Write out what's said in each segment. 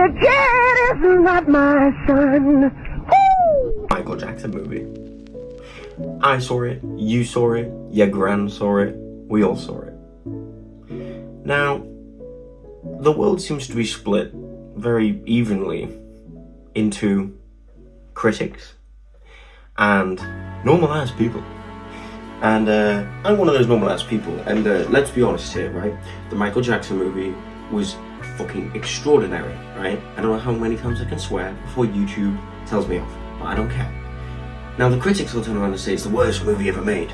The kid is not my son. Woo! Michael Jackson movie. I saw it, you saw it, your gran saw it, we all saw it. Now, the world seems to be split very evenly into critics and normal-ass people. And I'm one of those normal-ass people, and let's be honest here, right? The Michael Jackson movie was fucking extraordinary, right? I don't know how many times I can swear before YouTube tells me off, but I don't care. Now, the critics will turn around and say it's the worst movie ever made.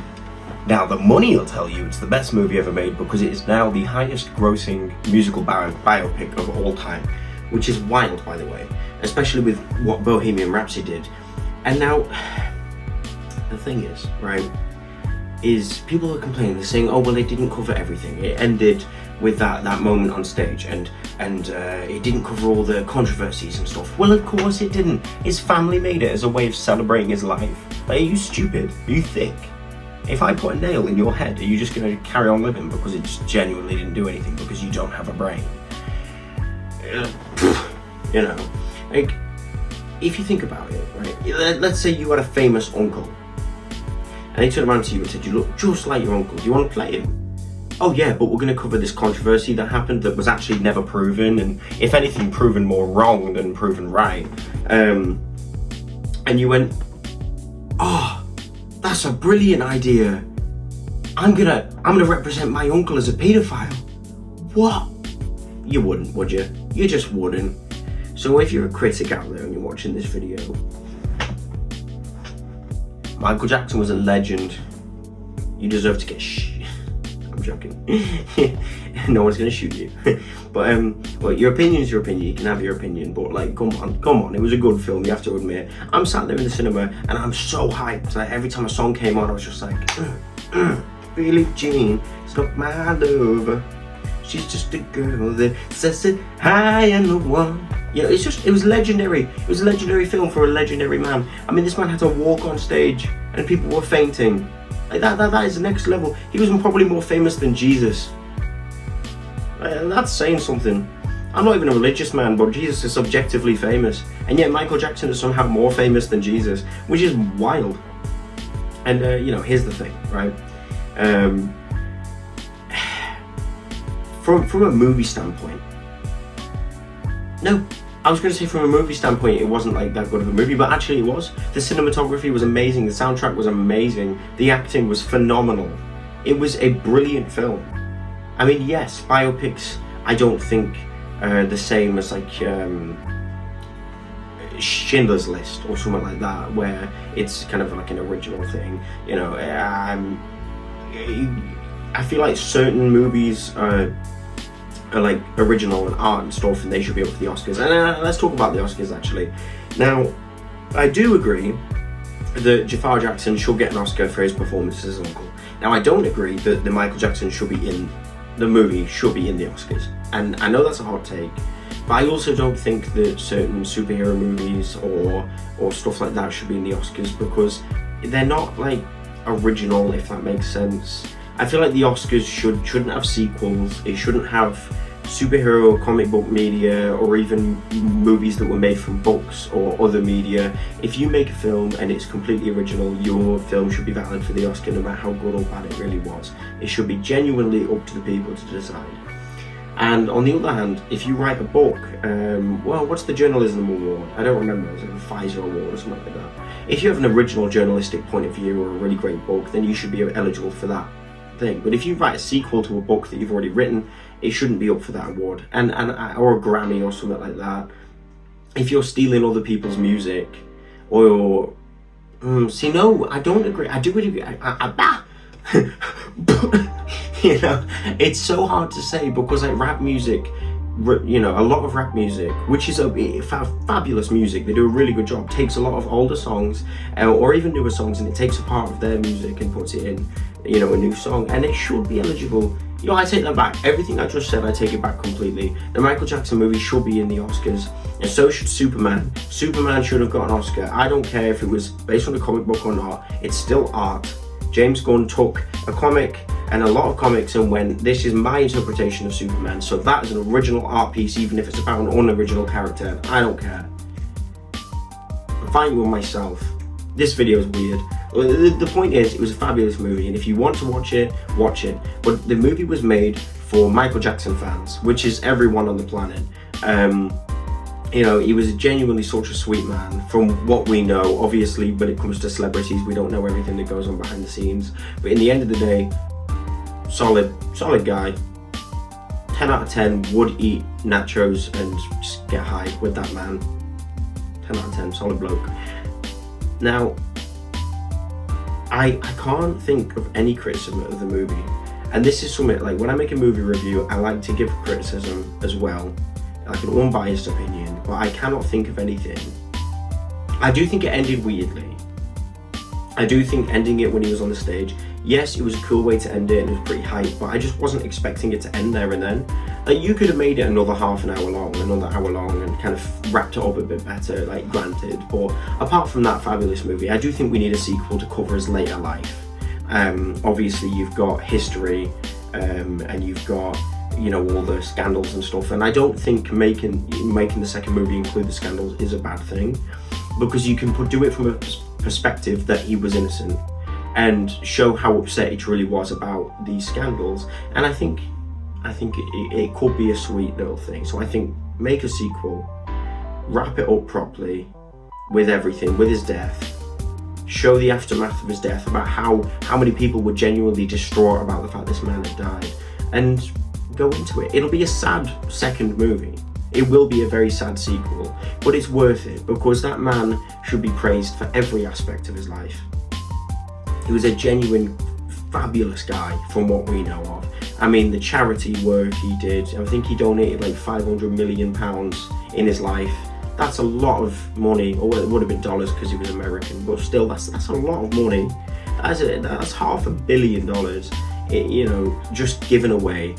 Now, the money will tell you it's the best movie ever made because it is now the highest grossing musical biopic of all time, which is wild, by the way, especially with what Bohemian Rhapsody did. And now, the thing is, right, is people are complaining, they're saying, oh, well, it didn't cover everything. It ended with that moment on stage, and it didn't cover all the controversies and stuff. Well, of course it didn't. His family made it as a way of celebrating his life. Like, are you stupid? Are you thick? If I put a nail in your head, are you just going to carry on living because it just genuinely didn't do anything because you don't have a brain? You know, like, if you think about it, right, let's say you had a famous uncle, and he turned around to you and said, you look just like your uncle, do you want to play him? Oh yeah, but we're going to cover this controversy that happened that was actually never proven, and if anything, proven more wrong than proven right. And you went, oh, that's a brilliant idea. I'm gonna represent my uncle as a paedophile. What? You wouldn't, would you? You just wouldn't. So if you're a critic out there and you're watching this video, Michael Jackson was a legend. You deserve to get I'm joking. No one's gonna shoot you. But well, your opinion's your opinion. You can have your opinion, but like, come on. It was a good film. You have to admit. I'm sat there in the cinema and I'm so hyped. Like every time a song came on, I was just like, Billie Jean, it's not my love. She's just a girl that says it high and the one. You know, it was legendary. It was a legendary film for a legendary man. I mean, this man had to walk on stage and people were fainting. Like that is the next level. He was probably more famous than Jesus. And that's saying something. I'm not even a religious man, but Jesus is subjectively famous. And yet Michael Jackson is somehow more famous than Jesus, which is wild. And you know, here's the thing, right? From a movie standpoint, no, I was going to say from a movie standpoint it wasn't like that good of a movie, but actually it was. The cinematography was amazing, the soundtrack was amazing, the acting was phenomenal. It was a brilliant film. I mean, yes, biopics I don't think are the same as like Schindler's List or something like that, where it's kind of like an original thing, you know. I feel like certain movies are like original and art and stuff, and they should be up for the Oscars. And let's talk about the Oscars actually. Now, I do agree that Jafar Jackson should get an Oscar for his performance as his uncle. Now, I don't agree that the Michael Jackson should be in the movie, should be in the Oscars. And I know that's a hot take, but I also don't think that certain superhero movies or stuff like that should be in the Oscars because they're not like original, if that makes sense. I feel like the Oscars shouldn't have sequels. It shouldn't have superhero or comic book media or even movies that were made from books or other media. If you make a film and it's completely original, your film should be valid for the Oscar no matter how good or bad it really was. It should be genuinely up to the people to decide. And on the other hand, if you write a book, well, what's the journalism award? I don't remember, it was like a Pfizer award or something like that. If you have an original journalistic point of view or a really great book, then you should be eligible for that thing. But if you write a sequel to a book that you've already written, it shouldn't be up for that award, and or a Grammy or something like that. If you're stealing other people's music, or see, no, I don't agree. I do agree. You know, it's so hard to say because like rap music, you know, a lot of rap music, which is a fabulous music, they do a really good job, takes a lot of older songs or even newer songs, and it takes a part of their music and puts it in, you know, a new song, and it should be eligible. You know, I take that back. Everything I just said, I take it back completely. The Michael Jackson movie should be in the Oscars, and so should Superman. Superman should have got an Oscar. I don't care if it was based on a comic book or not. It's still art. James Gunn took a comic and a lot of comics and went, this is my interpretation of Superman, so that is an original art piece, even if it's about an unoriginal character. I don't care. I'm fine with myself. This video is weird. The point is, it was a fabulous movie, and if you want to watch it, watch it. But the movie was made for Michael Jackson fans, which is everyone on the planet. You know, he was genuinely such a sweet man from what we know. Obviously, when it comes to celebrities, we don't know everything that goes on behind the scenes. But in the end of the day, solid guy. 10 out of 10, would eat nachos and just get high with that man. 10 out of 10, solid bloke. Now, I can't think of any criticism of the movie. And this is something, like, when I make a movie review, I like to give criticism as well, like an unbiased opinion, but I cannot think of anything. I do think it ended weirdly. I do think ending it when he was on the stage, yes, it was a cool way to end it and it was pretty hype, but I just wasn't expecting it to end there and then. Like, you could have made it another half an hour long, another hour long, and kind of wrapped it up a bit better, like, granted. But apart from that fabulous movie, I do think we need a sequel to cover his later life. Obviously, you've got history, and you've got, you know, all the scandals and stuff, and I don't think making the second movie include the scandals is a bad thing, because you can do it from a perspective that he was innocent and show how upset he truly was about these scandals. And I think it could be a sweet little thing. So I think make a sequel, wrap it up properly with everything, with his death, show the aftermath of his death, about how many people were genuinely distraught about the fact this man had died, and go into it. It'll be a sad second movie. It will be a very sad sequel, but it's worth it, because that man should be praised for every aspect of his life. He was a genuine, fabulous guy from what we know of. I mean, the charity work he did, I think he donated like £500 million in his life. That's a lot of money, or it would have been dollars because he was American, but still, that's a lot of money. That's $500 million, you know, just given away.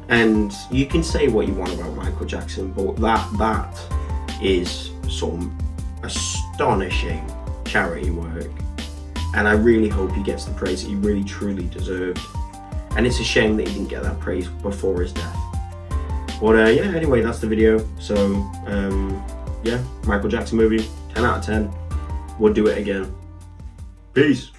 And you can say what you want about Michael Jackson, but that is some astonishing charity work. And I really hope he gets the praise that he really truly deserved. And it's a shame that he didn't get that praise before his death. But yeah, anyway, that's the video. So yeah, Michael Jackson movie, 10 out of 10. Would do it again. Peace.